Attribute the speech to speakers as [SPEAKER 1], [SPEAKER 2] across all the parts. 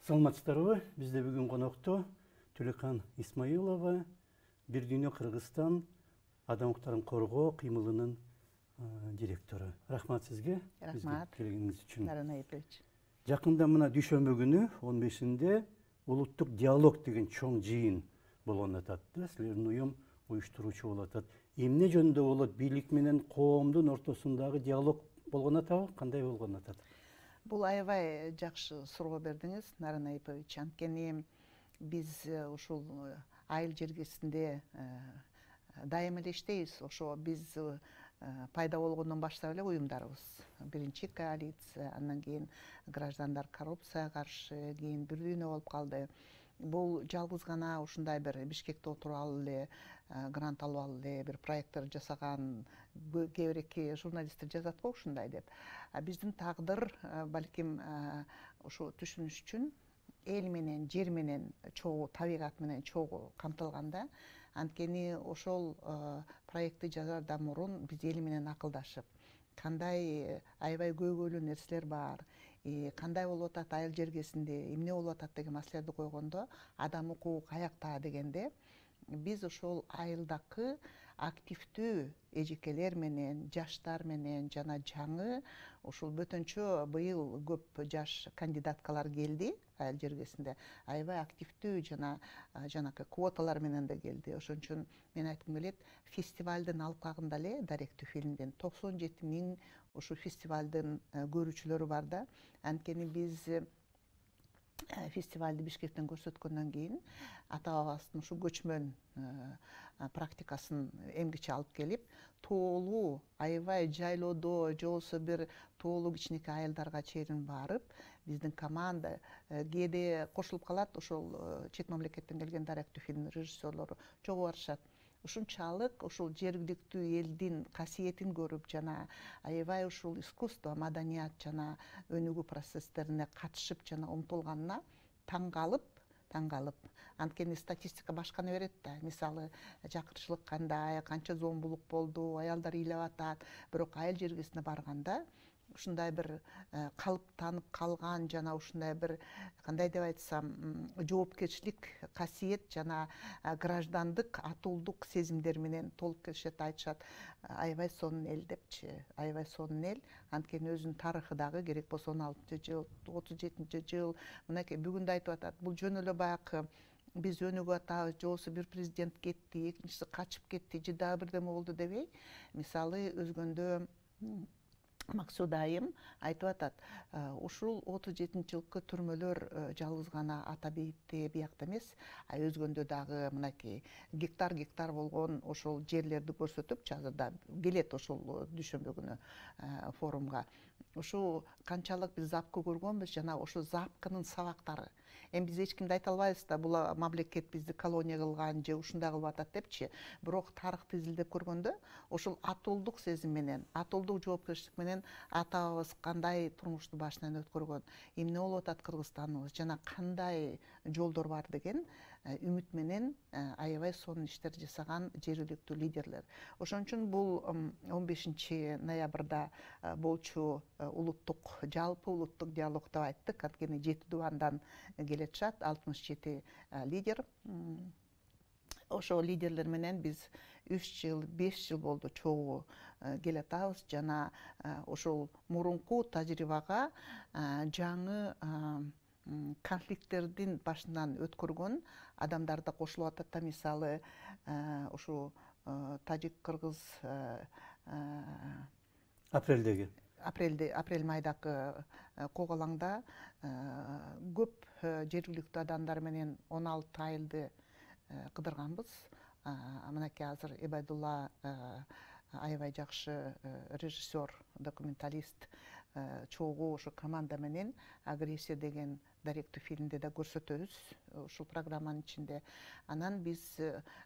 [SPEAKER 1] Саламатсыздарбы? Бизде бүгүн конокто Түлекан Исмаилова, Бир дүйнө Кыргызстан адам укуктарын коргоо кыймылынын директору. Рахмат сизге.
[SPEAKER 2] Рахмат.
[SPEAKER 1] Келгениңиз үчүн.
[SPEAKER 2] Наран Айпович.
[SPEAKER 1] Жакында мына дүйшөмбү күнү 15-нде улуттук диалог деген чоң жыйын болгон атат. Силердин уюм уюштуруучу болуп атат. Эмне жөнүндө болот? Бийлик менен коомдун ортосундагы диалог болгон атабы? Кандай болгон атат?
[SPEAKER 2] Бул аябай жакшы суроо бердиңиз, Наран Айпович. Анткени биз ушул айыл жергесинде дайым эле иштейбиз. Ошо биз пайда болгондон баштап эле уюмдарыбыз. Биринчи коалиция, андан кийин граждандар коррупцияга каршы, кийин бир дүйнө болуп калды. Бул жалгыз гана ушундай бир Бишкекте отуруп алып эле грант алып алып эле бир проекттер жасаган кээ бир эки журналисттер жазат го ушундай деп. Биздин тагдыр балким ушу түшүнүш үчүн эл менен, жер менен чогуу, табигат менен чогуу камтылганда, анткени ошол проектти жазаардан мурун биз эл менен акылдашып, кандай аябай көйгөйлүү нерселер бар, кандай болуп атат айыл жергесинде, эмне болуп атат деген маселелерди койгондо, адам укугу каякта дегенде, биз ошол айылдакы активдүү эжекелер менен, жаштар менен жана жаңы ушул бөтөнчө быйыл көп жаш кандидаткалар келди айыл жергесинде. Аябай активдүү жана жанакы квоталар менен да келди. Ошон үчүн мен айткым келет, фестивалдын алкагында эле даректүү фильмдин 97 000 ушу фестивалдын көрүүчүлөрү бар да. Анткени биз фестивалды Бишкектен көрсөткөндөн кийин ата бабабыздын ушу көчмөн практикасын эмгиче алып келип, тоолуу аябай жайлоодо же болбосо бир тоолуу кичинекей айылдарга чейин барып, биздин команда кээде кошулуп калат, ошол чет мамлекеттен келген даректүү фильм режиссерлору чогуу барышат. Ушунчалык ушул жергиликтүү элдин касиетин көрүп жана аябай ушул искусство, маданият жана өнүгүү процесстерине катышып жана умтулганына таң калып. Анткени статистика башканы берет да. Мисалы, жакырчылык кандай, канча зомбулук болду, аялдар ыйлап атат. Бирок айыл жергесине барганда ушундай бир калыптанып калган жана ушундай бир, кандай деп айтсам, жоопкерчилик касиет жана граждандык, атуулдук сезимдер менен толуп келишет, айтышат. Аябай сонун эл депчи, аябай сонун эл. Анткени өзүнүн тарыхы дагы керек болсо 16-жыл, 37-жыл, мынакей бүгүн да айтып атат. Бул жөн эле баягы биз өнүгүп атабыз, же болбосо бир президент кетти, экинчиси качып кетти, же дагы бирдеме болду дебей. Мисалы, өзгөндө Максуда айым айтып атат, ушул 37-жылкы түрмөлөр жалгыз гана ата бейитте, биякта эмес, өзгөндө дагы мынакей гектар болгон ошол жерлерди көрсөтүп, азырда келет ошол дүйшөмбү күнү форумга. Ушу канчалык биз запкы көргөнбүз, жана ошо запкынын сабактары. Эми биз эч кимди айта албайбыз да, бул мамлекет бизди колония кылган же ушундай кылып атат депчи. Бирок тарыхты изилдеп көргөндө, ошол атуулдук сезим менен, атуулдук жоопкерчилик менен ата бабабыз кандай турмушту башынан өткөргөн, эмне болуп атат Кыргызстаныбыз жана кандай жолдор бар деген үмүт менен аябай сонун иштер жасаган жергиликтүү лидерлер. Ошон үчүн бул 15-ноябрда болчу жалпы улуттук диалог деп айттык. Анткени 7 дубандан келетишат, 67 лидер. Ошо лидерлер менен биз 3 жыл, 5 жыл болду чогуу келе атабыз жана ошол мурунку тажрыйбага жаңы конфликттердин башынан өткөргөн адамдар да кошулуп атат да. Мисалы, ушу тажик-кыргыз апрель майдагы коголаңда көп жергиликтүү адамдар менен 16 айылды кыдырганбыз. Мынакей азыр Эбайдулла аябай жакшы режиссер, документалист чогуу ошо команда менен агрессия деген даректүү фильмди да көрсөтөбүз ушул программанын ичинде. Анан биз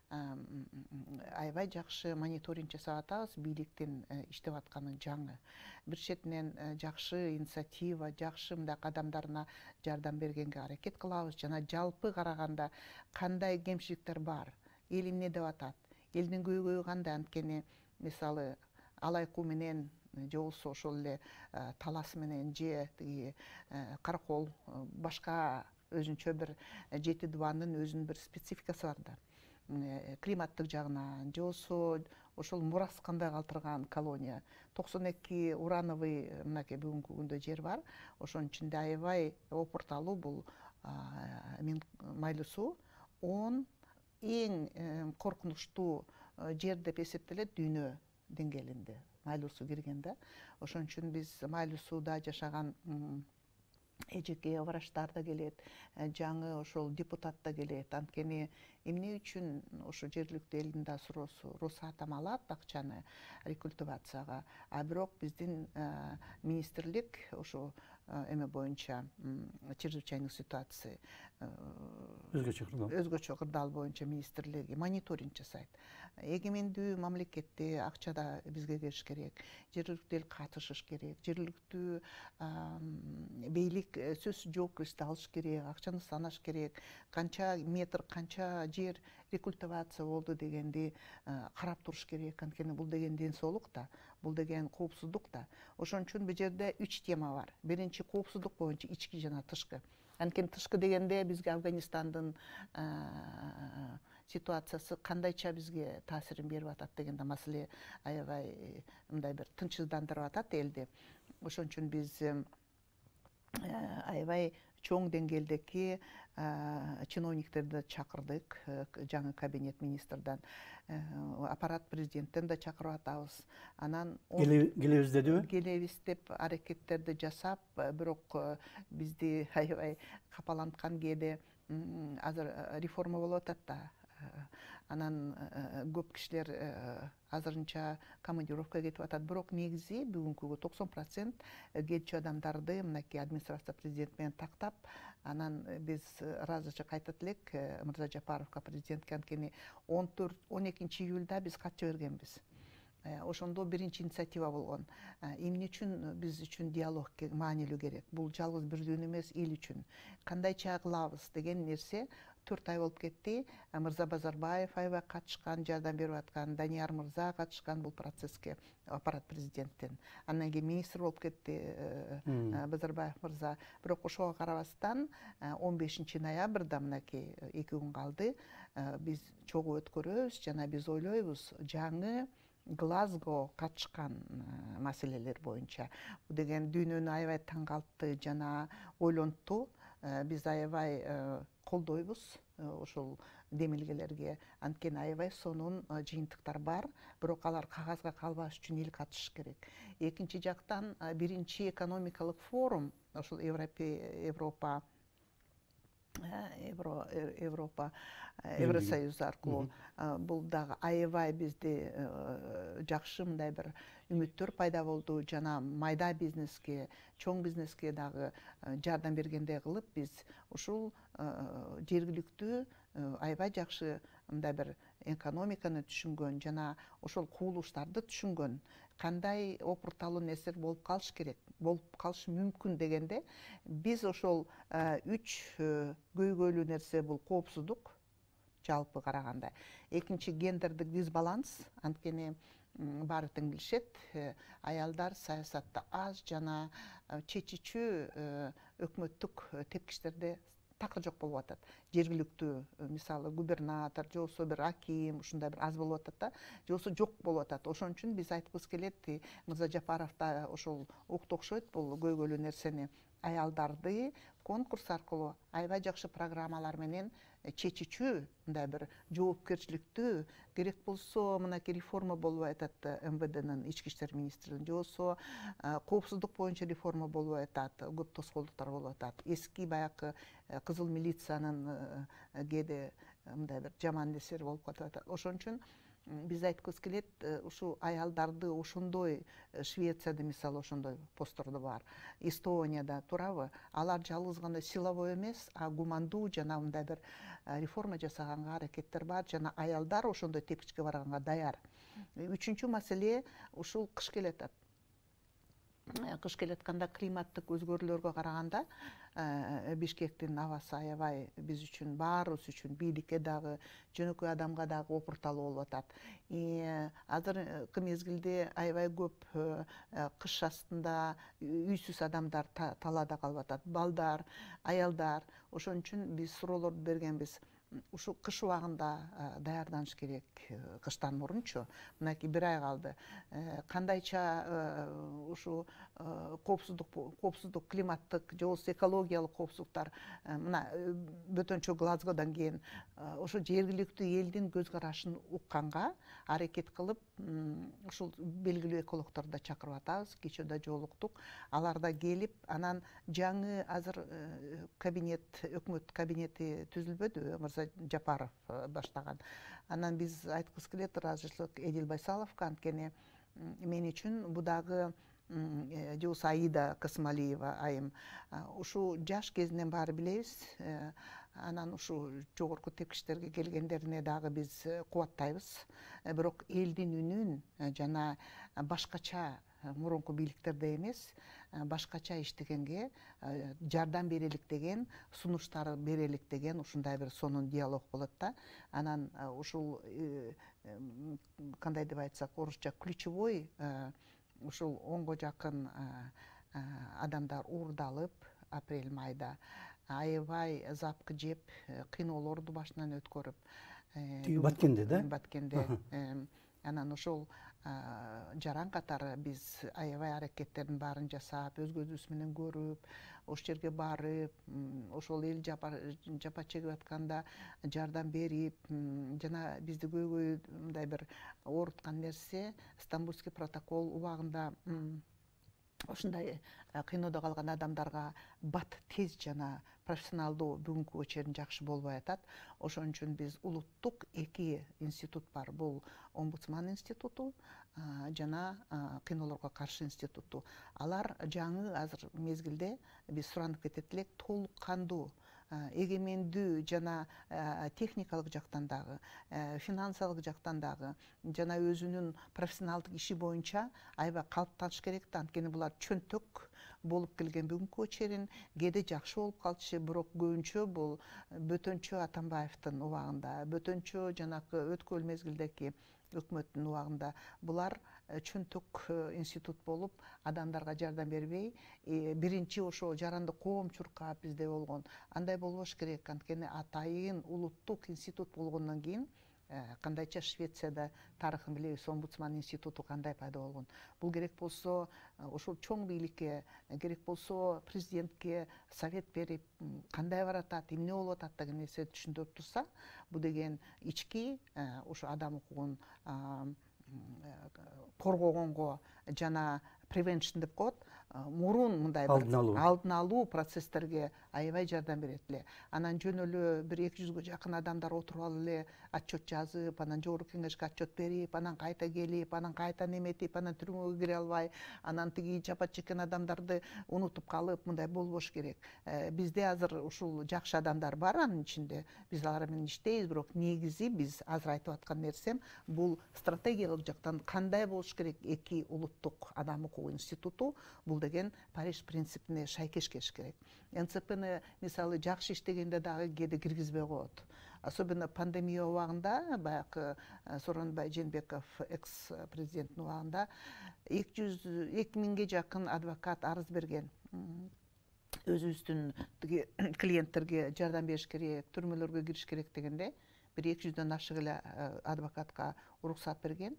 [SPEAKER 2] аябай жакшы мониторинг жасап атабыз бийликтин иштеп атканын жаңы. Бир четинен жакшы инициатива, жакшы мындай адамдарына жардам бергенге аракет кылабыз жана жалпы караганда кандай кемчиликтер бар, эл эмне деп атат, элдин көйгөйү кандай. Анткени мисалы Алайкуу менен же болбосо ошол эле талас менен же тиги Каракол башка өзүнчө бир жети дубандын өзүнүн бир спецификасы бар да. Климаттык жагынан же болбосо ошол мурас кандай калтырган колония. 92 урановый мынакей бүгүнкү күндө жер бар. Ошонун ичинде аябай опурталуу бул майлуу суу 10 эң коркунучтуу жер деп эсептелет дүйнө деңгээлинде. Майлуу суу кирген да. Ошон үчүн биз майлуу сууда жашаган эжеке врачтар да келет, жаңы ошол депутат да келет. Анткени эмне үчүн ошо жергиликтүү элдин да суроосу Росатом алат акчаны рекультивацияга, а бирок биздин министрлик ошо эме боюнча чрезвычайный ситуация өзгөчө кырдаал боюнча министрлиги мониторинг жасайт. Эгемендүү мамлекетте акча да бизге келиш керек, жергиликтүү эл катышыш керек, жергиликтүү бийлик сөзсүз жоопкерчиликти алыш керек, акчаны санаш керек, канча метр, канча жер рекультивация болду дегенди карап туруш керек. Анткени бул деген ден соолук да, бул деген коопсуздук да. Ошон үчүн бул жерде 3 тема бар. Биринчи коопсуздук боюнча ички жана тышкы. Анткени тышкы дегенде бизге Афганистандын ситуациясы кандайча бизге таасирин берип атат деген да маселе аябай мындай бир тынчсыздандырып атат элди. Ошон үчүн биз аябай чоң деңгээлдеги чиновниктерди чакырдык, жаңы кабинет министрден, аппарат президенттен да чакырып атабыз. Анан
[SPEAKER 1] келебиз дедиби?
[SPEAKER 2] Келебиз деп аракеттерди жасап, бирок бизди аябай капаланткан кээде азыр реформа болуп атат да. Анан көп кишилер азырынча командировка кетип атат. Бирок негизи бүгүнкүгө 90% кетчү адамдарды мынакей администрация президент менен тактап, анан биз ыраазычылык айтат элек Мырза Жапаровго президентке. Анткени 12 июлда биз кат жибергенбиз. Ошондо биринчи инициатива болгон. Эмне үчүн биз үчүн диалог маанилүү керек? Бул жалгыз бирдүүнү эмес, эл үчүн. Кандайча кылабыз деген нерсе 4 ай болуп кетти. Мырза Базарбаев аябай катышкан, жардам берип аткан, Данияр мырза катышкан бул процесске, аппарат президенттен. Андан кийин министр болуп кетти Базарбаев мырза. Бирок ошого карабастан 15 ноябрда мынакей 2 күн калды, биз чогуу өткөрөбүз жана биз ойлойбуз жаңы Глазго катышкан маселелер боюнча. Бул деген дүйнөнү аябай таң калтты жана ойлонтту. Биз аябай колдойбуз ошол демилгелерге. Анткени аябай сонун жыйынтыктар бар, бирок алар кагазга калбаш үчүн эл катышыш керек. Экинчи жактан биринчи экономикалык форум ошол Евросоюз аркылуу бул дагы аябай бизди жакшы мындай бир үмүттөр пайда болду жана майда бизнеске, чоң бизнеске дагы жардам бергендей кылып биз ушул жергиликтүү аябай жакшы мындай бир экономиканы түшүнгөн жана ошол кубулуштарды түшүнгөн кандай опурталуу нерселер болуп калыш керек, болуп калышы мүмкүн дегенде биз ошол 3 көйгөйлүү нерсе бул коопсуздук жалпы караганда. Экинчи гендердик дисбаланс, анткени баары тең билишет, аялдар саясатта аз жана чечүүчү өкмөттүк тепкичтерде такыр жок болуп атат. Жергиликтүү мисалы губернатор, же болбосо бир аким ушундай бир аз болуп атат да, же болбосо жок болуп атат. Ошон үчүн биз айткыбыз келет, Мырза Жапаров да ошол укту окшойт бул көйгөйлүү нерсени. Аялдарды конкурс аркылуу аябай жакшы программалар менен чечүүчү мындай бир жоопкерчиликтүү, керек болсо мынакей реформа болуп атат МВДнын, ички иштер министрлигинин, же болсо коопсуздук боюнча реформа болуп атат, көп тоскоолдуктар болуп атат. Эски баягы кызыл милициянын кээде мындай бир жаман нерселери болуп калып атат. Ошон үчүн биз айткыбыз келет, ушу аялдарды ошондой Швецияда мисалы ошондой посттордо бар, Эстонияда турабы, алар жалгыз гана силовой эмес, а гумандуу жана мындай бир реформа жасаганга аракеттер бар жана аялдар ошондой тепкичке барганга даяр. Үчүнчү маселе ушул кыш келатат. кыш келатканда климаттык өзгөрүүлөргө караганда Бишкектин абасы аябай биз үчүн, баарыбыз үчүн, бийликке дагы, жөнөкөй адамга дагы опурталуу болуп атат. Азыркы мезгилде аябай көп кыш астында үйсүз адамдар талаада калып атат, балдар, аялдар. Ошон үчүн биз суроолорду бергенбиз. Ушу кыш убагында даярданыш керек, кыштан мурунчу. Мынакей 1 ай калды. Кандайча ушу коопсуздук, климаттык же болбосо экологиялык коопсуздуктар мына бөтөнчө Глазгодон кийин ошо жергиликтүү элдин көз карашын укканга аракет кылып, ушул белгилүү экологторду да чакырып атабыз. Кечээ да жолуктук. Алар да келип, анан жаңы азыр өкмөт кабинети түзүлбөдүбү, мырза Жапаров баштаган. Анан биз айткыбыз келет, ыраазычылык Эдил Байсаловго, анткени мен үчүн бул дагы же болбосо Аида Касымалиева айым. Ушу жаш кезинен баары билебиз. Анан ушу жогорку тепкичтерге келгендерине дагы биз кубаттайбыз. Бирок элдин үнүн жана башкача, мурунку бийликтердей эмес, башкача иштегенге жардам берелик деген, сунуштар берелик деген ушундай бир сонун диалог болот да. Анан ушул кандай деп айтсак, орусча ключевой, ушул 10го жакын адамдар уурдалып, апрель-майда аябай запкы жеп, кыйноолорду башынан өткөрүп,
[SPEAKER 1] Баткенде да?
[SPEAKER 2] Баткенде. Анан ошол жаран катары биз аябай аракеттердин баарын жасап, өз көзүбүз менен көрүп, ошол жерге барып, ошол эл жапа чегип атканда жардам берип, жана бизди көйгөй мындай бир ооруткан нерсе, Стамбульский протокол убагында ушундай кыйноодо калган адамдарга бат тез жана профессионалдуу бүгүнкү чейин жакшы болбой атат. Ошон үчүн биз улуттук 2 институт бар. Бул омбудсман институту жана кыйноолорго каршы институту. Алар жаңы азыр мезгилде биз суранып кетет элек, толук кандуу, эгемендүү жана техникалык жактан дагы, финансылык жактан дагы жана өзүнүн профессионалдык иши боюнча аябай калыптаныш керек да. Анткени булар чөнтөк болуп келген бүгүнкү чейин кээде жакшы болуп калчу, бирок көбүнчө бул бөтөнчө Атамбаевдин убагында, бөтөнчө жанакы өткөн мезгилдеки өкмөттүн убагында булар чөнтөк институт болуп, адамдарга жардам бербей, биринчи ошо жаранды коом чуркап бизде болгон. Андай болбош керек, анткени атайын улуттук институт болгондон кийин кандайча Швецияда тарыхын билебиз, омбудсман институту кандай пайда болгон. Бул керек болсо ошол чоң бийликке, керек болсо президентке совет берип, кандай баратат, эмне болуп атат деген нерсе түшүндүрүп турса, бул деген ички ошо адам укугун коргогонго жана prevention деп коет, мурун мындай алдын алуу процесстерге аябай жардам берет эле. Анан жөн эле 100-200 жакын адамдар отуруп алып эле отчет жазып, анан жогорку кеңешке отчет берип, анан кайта келип, анан кайта неметип, анан түрмөгө кире албай, анан тиги жапа чеккен адамдарды унутуп калып, мындай болбош керек. Бизде азыр ушул жакшы адамдар бар анын ичинде, биз алар менен иштейбиз, бирок негизи биз азыр айтып аткан нерсем бул стратегиялык жактан кандай болуш керек 2 улуттук адам укугу институту, бул деген Париж принципине шайкеш келиш керек. НЦПны мисалы жакшы иштегенде дагы кээде киргизбей коет. Особенно пандемия убагында, баягы Сооронбай Жээнбеков экс-президенттин убагында 2000ге жакын адвокат арыз берген. Өзүбүздүн клиенттерге жардам бериш керек, түрмөлөргө кириш керек дегенде, 100-200дөн ашык эле адвокатка уруксат берген,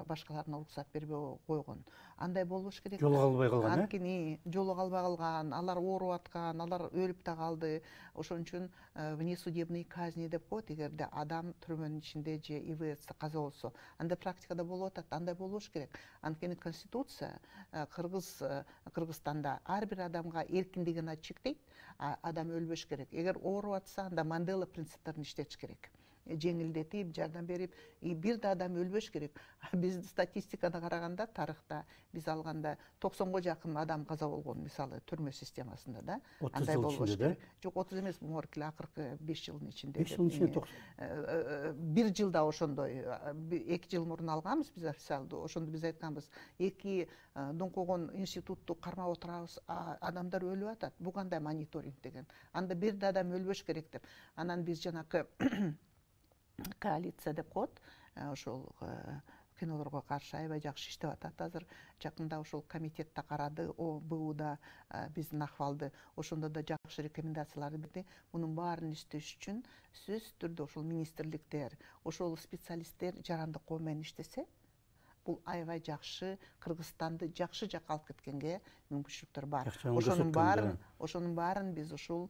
[SPEAKER 2] башкаларына уруксат бербей койгон. Андай болбош керек.
[SPEAKER 1] Жолу калбай калган,
[SPEAKER 2] Анткени жолу калбай калган, алар ооруп аткан, алар өлүп да калды. Ошон үчүн внесудебный казни деп коет, эгерде адам түрмөнүн ичинде же ИВС каза болсо. Андай практикада болуп атат, андай болбош керек. Анткени конституция Кыргызстанда ар бир адамга эркиндигин чектейт, адам өлбөш керек. Эгер ооруп атса, анда Мандела принциптерин иштетиш керек. жеңилдетип жардам берип, бир да адам өлбөш керек. Биз статистиканы караганда, тарыхта биз алганда 90га жакын адам каза болгон, мисалы төрмө системасында да.
[SPEAKER 1] 30
[SPEAKER 2] Андай
[SPEAKER 1] жыл
[SPEAKER 2] болбош
[SPEAKER 1] içinde de.
[SPEAKER 2] керек. Жок, 30 эмес, моркиле акыркы 5 жылдын ичинде.
[SPEAKER 1] 5 жылдын içinde 90.
[SPEAKER 2] Бир жылда ошондой, 2 жыл мурун алганбыз биз официалдуу. Ошондо биз айтканбыз, 2 доңкогон институтту кармап отурабыз, адамдар өлүп атат. Бу кандай мониторинг деген. Анда бир да адам өлбөш керек деп. Анан биз жанакы коалиция деп коет, ошол кинолорго каршы аябай жакшы иштеп атат азыр. Жакында ошол комитетте карады, ОБУда биздин акыбалды, ошондо да жакшы рекомендацияларды берди. Мунун баарын иштеш үчүн сөзсүз түрдө ошол министрликтер, ошол специалисттер жарандык кол менен иштесе, бул аябай жакшы Кыргызстанды жакшы жакка алып кеткенге мүмкүнчүлүктөр бар. Ошонун баарын биз ушул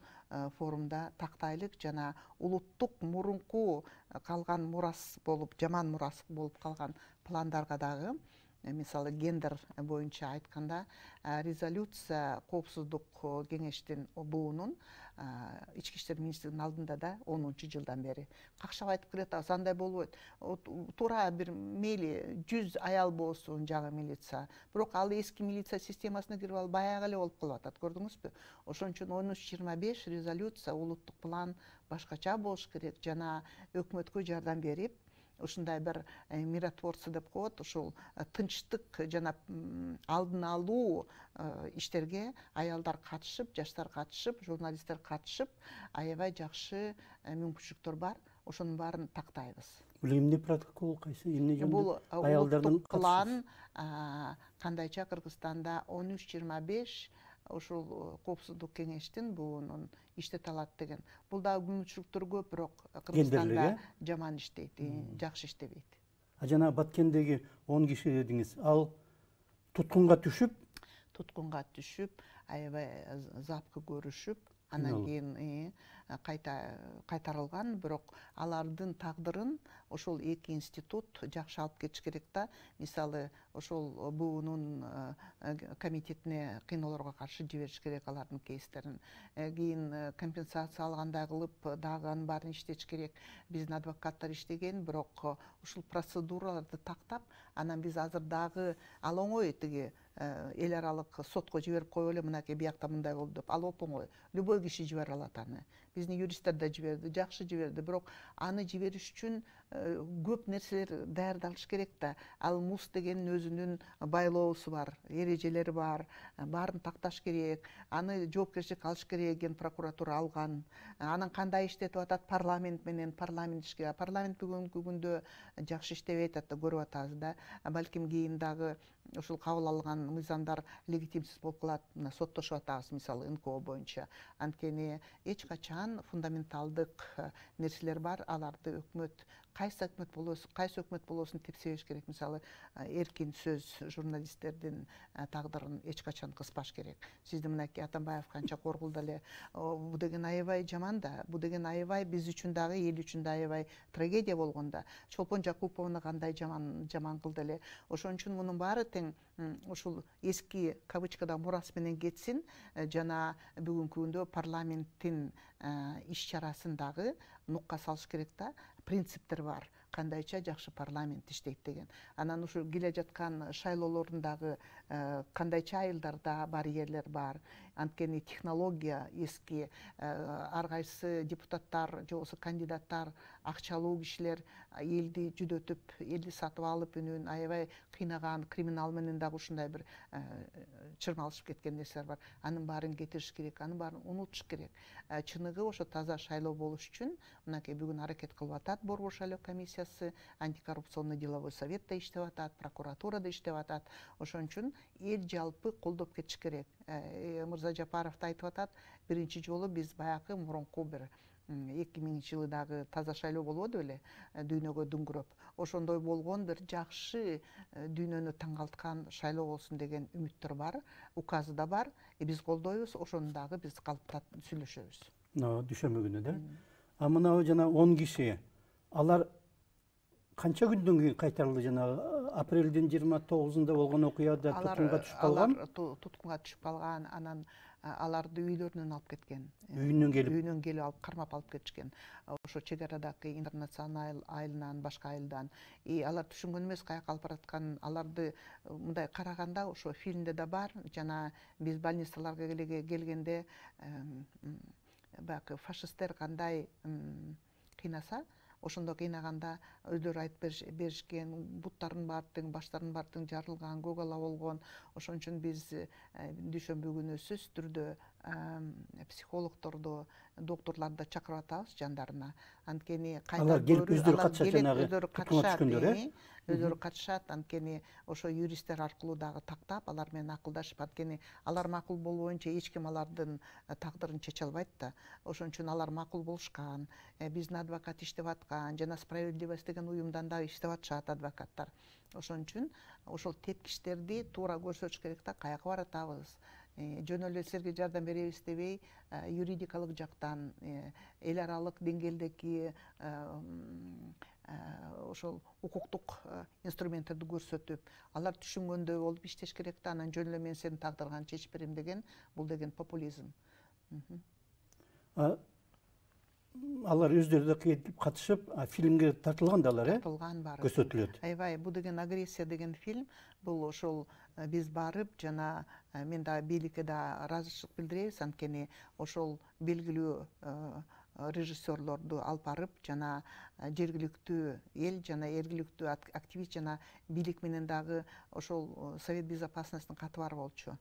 [SPEAKER 2] форумда тактайлык, жана улуттук мурунку калган мурас болуп, жаман мурас болуп калган пландарга дагы, мисалы гендер боюнча айтканда, резолюция Коопсуздук кеңештин ОБУнун ички иштер министринин алдында да 10-жылдан бери какшап айтып келатабыз, андай болбойт. Туура бир мейли 100 аял болсун жаңы милиция, бирок ал эски милиция системасына кирип алып баягы эле болуп калып атат, көрдүңүзбү? Ошон үчүн 1325 резолюция, улуттук план башкача болуш керек, жана өкмөткө жардам берип, ушундай бир миротворцы деп коет, ушул тынчтык жана алдын алуу иштерге аялдар катышып, жаштар катышып, журналисттер катышып, аябай жакшы мүмкүнчүлүктөр бар. Ошонун баарын тактайбыз.
[SPEAKER 1] Бул эмне протокол кайсы? Эмне жөнүндө?
[SPEAKER 2] Бул
[SPEAKER 1] Аялдардын
[SPEAKER 2] улуттук план кандайча Кыргызстанда 1325 ошол Коопсуздук кеңештин буунун иштете алат деген. Бул да мүмкүнчүлүктөр көп, бирок Кыргызстанда жаман иштейт, жакшы иштебейт.
[SPEAKER 1] Жана Баткендеги 10 киши дедиңиз, ал туткунга түшүп,
[SPEAKER 2] аябай запкы көрүшүп, анан кийин кайтарылган, бирок алардын тагдырын ошол эки институт жакшы алып кетиш керек да. Мисалы, ошол буунун комитетине кинолорго каршы жибериш керек алардын кейстерин. Кийин компенсация алгандай кылып дагы анын баарын иштетиш керек. Биздин адвокаттар иштеген, бирок ушул процедураларды тактап, анан биз азыр дагы ал оңой тиги эл аралык сотко жиберип коюп эле, мынакей биякта мындай болду деп, ал оп-оңой. Любой киши жибере алат аны. Биздин юристтер да жиберди, жакшы жиберди, бирок аны жибериш үчүн көп нерселер даярдалыш керек да. Ал МУС дегенин өзүнүн байлоосу бар, эрежелери бар, баарын такташ керек, аны жоопкерчиликке алыш керек, ген прокуратура алган. Анан кандай иштетип атат парламент менен, парламент бүгүнкү күндө жакшы иштебей атат да, көрүп атабыз да. Балким кийин дагы ушул кабыл алган мыйзамдар легитимсиз болуп калат, мына соттошуп атабыз, мисалы НКО боюнча. Анткени эч качан фундаменталдык нерселер бар, аларды өкмөт, кайсы өкмөт болосун тепсебеш керек. Мисалы, эркин сөз, журналисттердин тагдырын эч качан кыспаш керек. Сиздин мынакей Атамбаев канча коргулду эле, бул деген аябай жаман да, бул деген аябай биз үчүн дагы, эл үчүн да аябай трагедия болгон да. Чолпон Жакуповна кандай жаман кылды эле. Ошон үчүн мунун баары тең ушул эски кавычкада мурас менен кетсин, жана бүгүнкү күндө парламенттин иш чарасын дагы нукка салыш керек да. Принциптер бар, кандайча жакшы парламент иштейт деген. Анан ушу келе жаткан шайлоолордун дагы кандайча айылдарда барьерлер бар. Анткени технология эски, ар кайсы депутаттар же болбосо кандидаттар, акчалуу кишилер элди жүдөтүп, элди сатып алып, үнүн аябай кыйнаган, криминал менен дагы ушундай бир чырмалышып кеткен нерселер бар. Анын баарын кетириш керек, анын баарын унутуш керек. Чыныгы ошо таза шайлоо болуш үчүн мынакей бүгүн аракет кылып атат Борбор шайлоо комиссиясы, антикоррупционный деловой совет да иштеп атат, прокуратура да иштеп атат. Ошон үчүн эл жалпы колдоп кетиш керек. Мырза Жапаров да айтып атат, биринчи жолу биз баягы мурунку бир 2000-жылы дагы таза шайлоо болбоду беле, дүйнөгө дүңгүрөп. Ошондой болгон бир жакшы дүйнөнү таңгалткан шайлоо болсун деген үмүттөр бар, указы да бар. Биз колдойбуз, ошону дагы биз калыптап сүйлөшөбүз.
[SPEAKER 1] Düşönmөгүнү да. А мына жана 10 киши, алар канча күндөн кийин кайтарылды? Жана апрелдин 29-ында болгон окуяда туткунга түшүп калган.
[SPEAKER 2] Алар туткунга түшүп калган, анан аларды үйлөрүнөн алып кеткен.
[SPEAKER 1] Үйүнөн
[SPEAKER 2] келип алып кармап алып кетишкен. Ошо чек арадагы интернационал айылынан, башка айылдан. Алар түшүнгөн эмес каяка алып баратканын. Аларды мындай караганда ошо фильмде да бар. Жана биз больницаларга келгенде баягы фашисттер кандай кыйнаса, ошондо кыйнаганда өздөрү айтып беришкен, буттардын баардыгы, баштардын баардыгы жарылган, көк ала болгон. Ошон үчүн биз дүйшөмбү күнү сөзсүз түрдө психологдорду, доктурларды чакырып атабыз жандарына. Анткени
[SPEAKER 1] алар келип өздөрү катышат, жанагы туткунга түшкөндөр,
[SPEAKER 2] өздөрү катышат. Анткени ошо юристтер аркылуу дагы тактап, алар менен акылдашып, анткени алар макул болбоюнча эч ким алардын тагдырын чече албайт да. Ошон үчүн алар макул болушкан. Биздин адвокат иштеп аткан, жана Справедливость деген уюмдан дагы иштеп атышат адвокаттар. Ошон үчүн ошол тепкичтерди туура көрсөтүш керек да, каяка баратабыз. Жөн эле силерге жардам беребиз дебей, юридикалык жактан, эл аралык деңгээлдеги ошол укуктук инструменттерди көрсөтүп, алар түшүнгөндөй болуп иштеш керек да. Анан жөн эле мен сенин тагдырыңды чечип берем деген, бул деген популизм.
[SPEAKER 1] Алар өздөрү да катышып, фильмге тартылган да алар,
[SPEAKER 2] Тартылган баары.
[SPEAKER 1] көрсөтүлөт.
[SPEAKER 2] Аябай, бул деген агрессия деген фильм, бул ошол биз барып, жана мен да бийликке да ыраазычылык билдиребиз, анткени ошол белгилүү режиссерлорду алып барып, жана жергиликтүү эл, жана жергиликтүү активист, жана бийлик менен дагы ошол Совет Безопасностьтун каты бар болчу.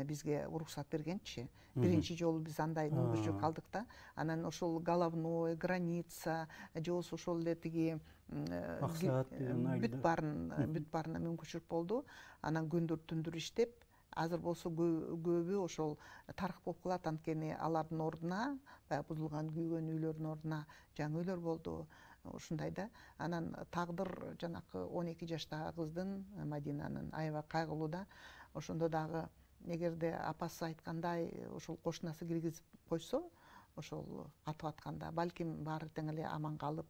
[SPEAKER 2] Бизге уруксат бергенчи. Биринчи жолу биз андай мүмкүнчүлүк алдык да. Анан ошол Головной, Граница, же болбосо ошол эле тиги бүт баарына мүмкүнчүлүк болду. Анан күндүр түндүр иштеп, азыр болсо көбү ошол тарых болуп калат, анткени алардын ордуна, баягы бузулган, күйгөн үйлөрдүн ордуна жаңы үйлөр болду. Ушундай да. Анан тагдыр жанакы 12 жаштагы кыздын, Мадинанын аябай кайгылуу да. Ошондо дагы эгерде апасы айткандай ошол кошунасы киргизип койсо, ошол атып атканда балким баары тең эле аман калып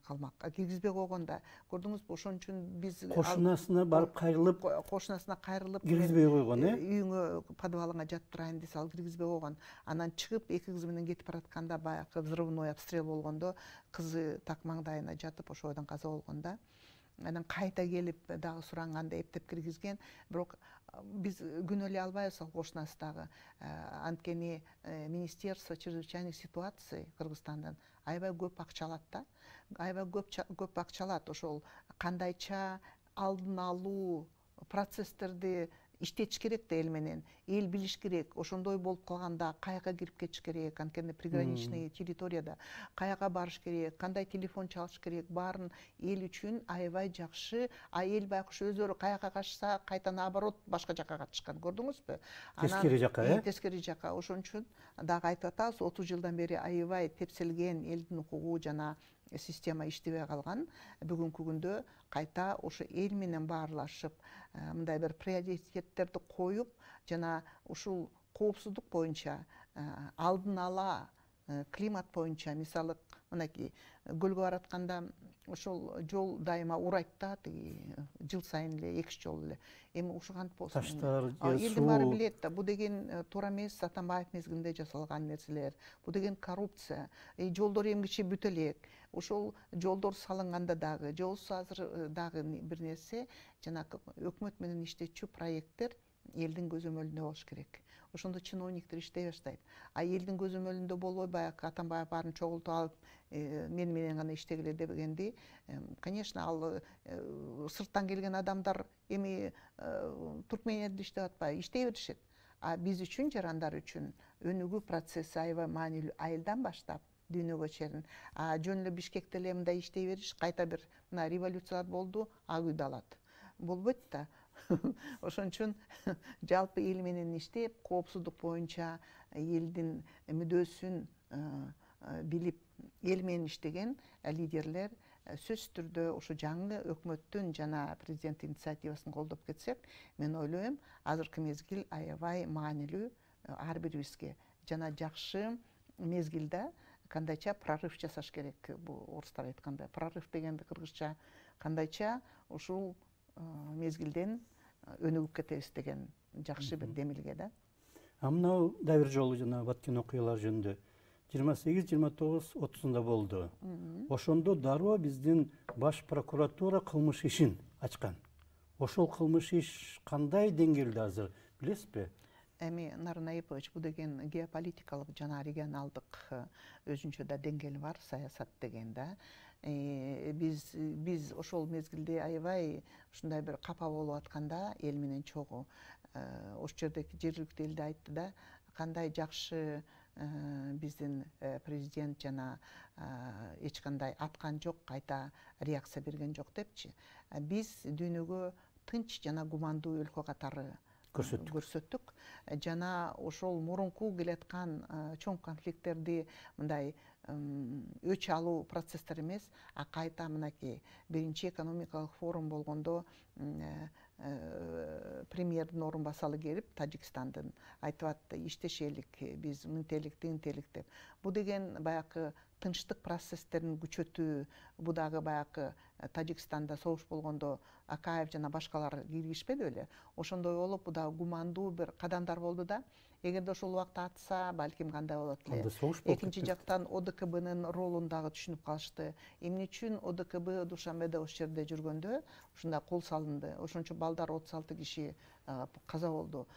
[SPEAKER 2] калмак. Киргизбей койгондо, көрдүңүзбү? Ошон үчүн биз
[SPEAKER 1] кошунасына барып кайрылып, киргизбей койгон,
[SPEAKER 2] үйүңө, подвалыңа жатып турайын десе, ал киргизбей койгон. Анан чыгып эки кызы менен кетип баратканда, баягы взрывной обстрел болгондо, кызы так маңдайына жатып ошол жерден каза болгон да. Анан кайта келип дагы суранганда эптеп киргизген, бирок биз күнөө эле албайбыз ал кошунасы дагы. Анткени Министерство чрезвычайных ситуаций Кыргызстандан аябай көп акча алат да. Аябай көп акча алат. Ошол кандайча алдын алуу процесстерди иштетиш керек да эл менен. Эл билиш керек. Ошондой болуп калганда каяка кирип кетиш керек, анткени приграничный территорияда каяка барыш керек, кандай телефон чалыш керек, баарын эл үчүн аябай жакшы. Эл байкуш өздөрү каяка качса, кайта наоборот башка жака качышкан, көрдүңүзбү?
[SPEAKER 1] Тескери жака,
[SPEAKER 2] Тескери жака. Ошон үчүн дагы айтып атабыз, 30 жылдан бери аябай тепселген элдин укугу жана система иштебей калган. Бүгүнкү күндө кайта ошо эл менен баарлашып, мындай бир приоритеттерди коюп, жана ушул коопсуздук боюнча, алдын ала климат боюнча, мисалы, мынакей көлгө баратканда ошол жол дайыма урайт да, жыл сайын эле 2 жол эле. Эми ушу кантип болсун?
[SPEAKER 1] Таштар,
[SPEAKER 2] элдин баары билет да, бул деген туура эмес, Атамбаев мезгилинде жасалган нерселер. Бул деген коррупция. Жолдор эмгиче бүтө элек. Ошол жолдор салынганда дагы, же болбосо азыр дагы бир нерсе, жанагы өкмөт менен иштечү проекттер элдин көзөмөлүндө болуш керек. Ошондо чиновниктер иштей баштайт. Элдин көзөмөлүндө болбой, баягы Атамбаев баарын чогултуп алып, мен менен гана иштегиле дегенди, конечно, ал сырттан келген адамдар эми Туркменияда иштеп атпайбы, иштей беришет. Биз үчүн, жарандар үчүн өнүгүү процесси аябай маанилүү, айылдан баштап дүйнөгө чейин. Жөн эле Бишкекте эле мындай иштей бериш, кайта бир мына революциялар болду, ак үйдү алат. Болбойт да. Ошон үчүн жалпы эл менен иштеп, коопсуздук боюнча элдин мүдөөсүн билип, эл менен иштеген лидерлер сөзсүз түрдө ошо жаңы өкмөттүн жана президент инициативасын колдоп кетсек, мен ойлойм, азыркы мезгил аябай маанилүү ар бирибизге. Жана жакшы мезгилде кандайча прорыв жасаш керек. Бул орустар айткандай, прорыв дегенди кыргызча кандайча ушул мезгилден өнүгүп кетебиз деген жакшы бир демилге да.
[SPEAKER 1] Мынау да бир жолу жана баткен окуялар жөнүндө 28, 29, 30-да болду. Ошондо дароо биздин баш прокуратура кылмыш ишин ачкан. Ошол кылмыш иш кандай деңгээлде азыр, билесизби?
[SPEAKER 2] Эми Нарын Айыпович, бул деген геополитикалык жана регионалдык өзүнчө да деңгээли бар саясат деген да. Биз ошол мезгилде аябай ушундай бир капа болуп атканда эл менен чогуу ошол жердеки жергиликтүү элде айтты да, кандай жакшы биздин президент жана эч кандай аткан жок, кайта реакция берген жок депчи. Биз дүйнөгө тынч жана гумандуу өлкө катары көрсөттүк. Жана ошол мурунку келаткан чоң конфликттерди мындай өч алуу процесстер эмес, а кайта мынакей биринчи экономикалык форум болгондо премьердин орун басалы келип Тажикстандын айтып атты, иштешелик, биз мынтелик тигинтелик деп. Бул деген баягы тынчтык процесстерин күчөтүү, бул дагы баягы Тажикстанда согуш болгондо Акаев жана башкалар киргишпеди беле. Ошондой болуп, бул дагы гумандуу бир кадамдар болду да. Эгерде ошол убакта атса, балким кандай болот эле. Экинчи жактан ОДКБнын ролун дагы түшүнүп калышты. Эмне үчүн ОДКБ Душанбеде ошол жерде жүргөндө ушундай кол салынды. Ошончо балдар 36 киши каза болду.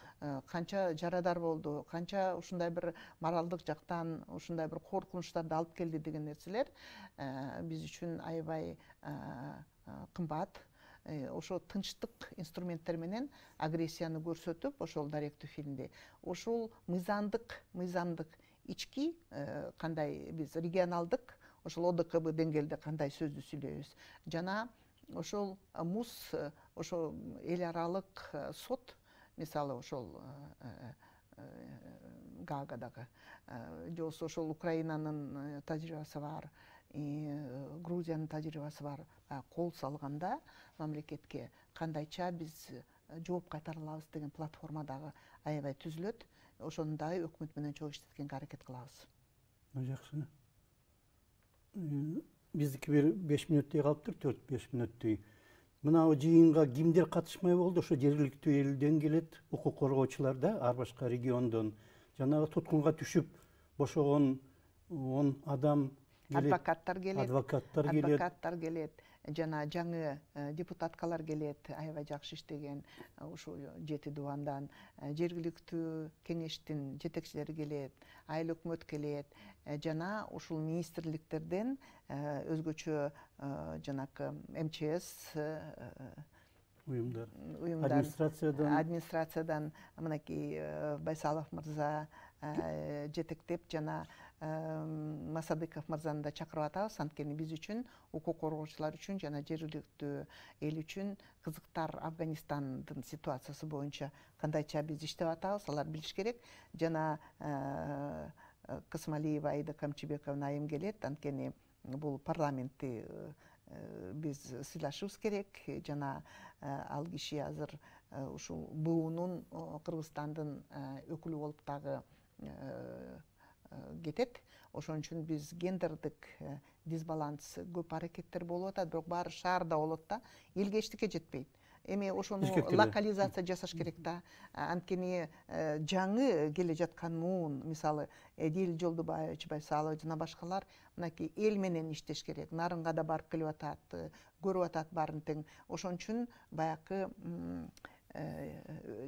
[SPEAKER 2] Канча жарадар болду, канча ушундай бир моралдык жактан ушундай бир коркунучтарды алып келди деген нерселер биз үчүн аябай кымбат. Ошо тынчтык инструменттер менен агрессияны көрсөтүп, ошол даректүү фильмде ошол мыйзамдык ички кандай биз регионалдык ошол ОДКБ деңгээлде кандай сөздү сүйлөйбүз жана ошол МУС ошол эл аралык сот, мисалы ошол Гаагадагы же болбосо ошол Украинанын тажрыйбасы бар, Грузиянын тажрыйбасы бар, кол салганда мамлекетке кандайча биз жооп кайтара алабыз деген платформа дагы аябай түзүлөт. Ошону дагы өкмөт менен чогуу иштеткенге аракет кылабыз.
[SPEAKER 1] Жакшы. Биздики бир 5 мүнөттөй калыптыр, 4-5 мүнөттөй. Мынау жыйынга кимдер катышмай болду? Ошо жергиликтүү элден келет, укук коргоочулар да, ар башка региондон. Жанагы туткунга түшүп бошогон 10 адам келет. Адвокаттар келет.
[SPEAKER 2] Жана жаңы депутаткалар келет, аябай жакшы иштеген, ушул 7 дубандан, жергиликтүү кеңештин жетекчилери келет, айыл өкмөт келет, жана ушул министрликтерден өзгөчө жанакы МЧС
[SPEAKER 1] уюмдар,
[SPEAKER 2] администрациядан мынакей Байсалов мырза жетектеп жана Масадыков мырзаны да чакырып атабыз. Анткени биз үчүн, укук коргоочулар үчүн жана жергиликтүү эл үчүн кызыктар Афганистандын ситуациясы боюнча кандайча биз иштеп атабыз, алар билиш керек. Жана Кысмалиева Аида Камчыбековна айым келет, анткени бул парламентти биз сыйлашыбыз керек. Жана ал киши азыр ушул БУнун Кыргызстандын өкүлү болуп дагы кетет. Ошон үчүн биз гендердик дисбаланс көп аракеттер болуп атат, бирок баары шаарда болот да, элге эчтеке жетпейт. Эми ошону локализация жасаш керек да. Анткени жаңы келе жаткан муун, мисалы Эдил Жолдубаевич, Байсалов жана башкалар мынакей эл менен иштеш керек. Нарынга да барып келип атат, көрүп атат баарын тең. Ошон үчүн баягы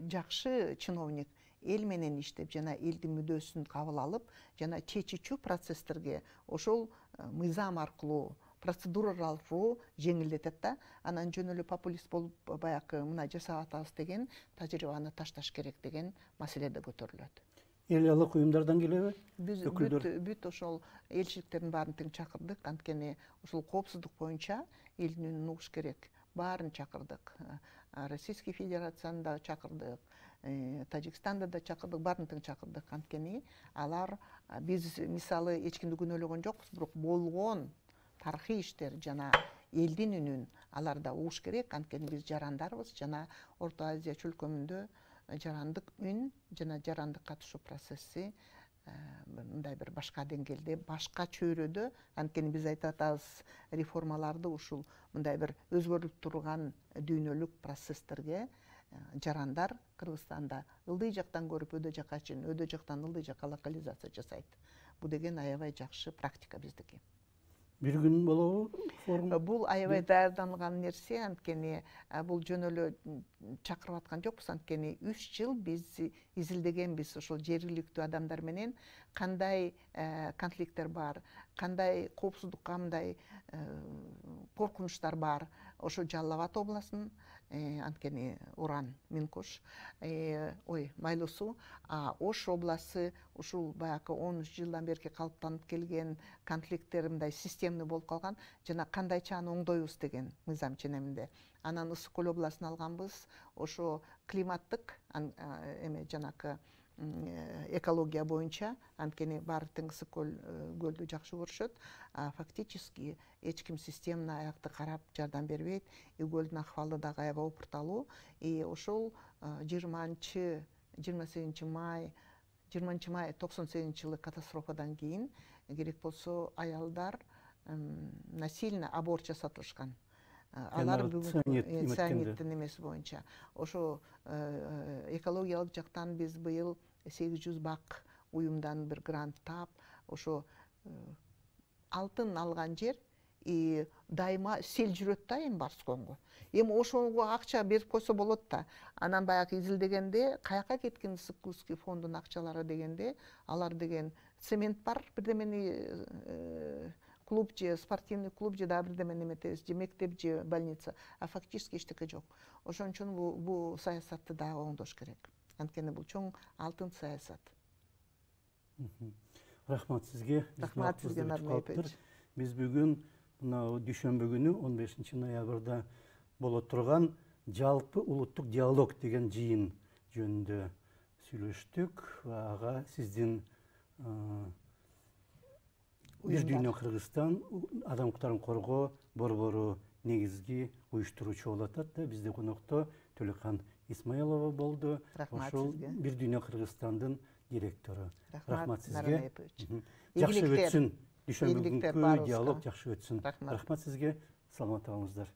[SPEAKER 2] жакшы чиновник эл менен иштеп жана элдин мүдөөсүн кабыл алып жана чечүүчү процесстерге ошол мыйзам аркылуу процедуралар аркылуу жеңилдетет да. Анан жөн эле популист болуп баягы мына жасап атабыз деген тажрыйбаны ташташ керек деген маселе да көтөрүлөт.
[SPEAKER 1] Эл аралык уюмдардан келеби?
[SPEAKER 2] Биз бүт ошол элчиликтердин баарын тең чакырдык, анткени ошол коопсуздук боюнча элдин үнүн угуш керек. Баарын чакырдык. Российский Федерацияны да чакырдык, Тажикстанды да чакырдык, баарын тең чакырдык. Анткени алар биз мисалы эч кимди күнөөлөгөн жокпуз, бирок болгон тарыхый иштер жана элдин үнүн алар да угуш керек. Анткени биз жарандарбыз жана Орто Азия чөлкөмүндө жарандык үн жана жарандык катышуу процесси мындай бир башка деңгээлде, башка чөйрөдө. Анткени биз айтып атабыз, реформаларды ушул мындай бир өзгөрүлүп турган дүйнөлүк процесстерге жарандар Кыргызстанда ылдый жактан көрүп өйдө жакка чейин, өйдө жактан ылдый жакка локализация жасайт. Бул деген аябай жакшы практика биздики.
[SPEAKER 1] Бир күн болобу форум?
[SPEAKER 2] Бул аябай даярданылган нерсе, анткени бул жөн эле чакырып аткан жокпуз, анткени 3 жыл биз изилдегенбиз ошол жергиликтүү адамдар менен кандай конфликттер бар, кандай коопсуздук, кандай коркунучтар бар. Ошо Жалал Абад областынын, анткени уран, Минкош, Майлуу суу, Ош областы ушул баягы 13 жылдан берки калыптанып келген конфликттер мындай системный болуп калган, жана кандайча аны оңдойбуз деген мыйзам ченеминде. Анан Ысык көл областын алганбыз, ошо климаттык жанакы экология боюнча, анткени баары тең Ысык көлдү жакшы көрүшөт, фактически эч ким системный аякты карап жардам бербейт. Көлдүн акыбалы дагы аябай опурталуу. Ошол 28 май 98 жылы катастрофадан кийин керек болсо аялдар насильно аборт жасатылышкан. Алар бүгүн цианиттин эмеси боюнча. Ошо экологиялык жактан биз быйыл 800 бак уюмдан бир грант таап, ошо алтын алган жер дайыма сел жүрөт да эми Барсконго. Эми ошого акча берип койсо болот да. Анан баягы изилдегенде каяка кеткен Ысык-Кулский фондунун акчалары дегенде, алар деген цемент бар, бирдемени клуб же спортивный клуб же дагы бирдемени эметебиз, же мектеп же больница, фактически эчтеке жок. Ошон үчүн бул саясатты дагы оңдош керек. Анткени бул чоң алтын саясат.
[SPEAKER 1] Рахмат сизге.
[SPEAKER 2] Рахмат сизге, Нармай Эпич.
[SPEAKER 1] Биз бүгүн мына дүйшөмбү күнү 15 ноябрда боло турган жалпы улуттук диалог деген жыйын жөнүндө сүйлөштүк. Ага сиздин Бир Дүйнө Кыргызстан адам укуктарын коргоо борбору негизги уюштуруучу болуп атат да. Бизде конокто Төлөкан Исмаилова болду. Ошол Бир Дүйнө Кыргызстандын директору. Рахмат сизге. Жакшы өтсүн. Дүйшөмбү күнкү диалог жакшы өтсүн. Рахмат сизге. Саламат болуңуздар.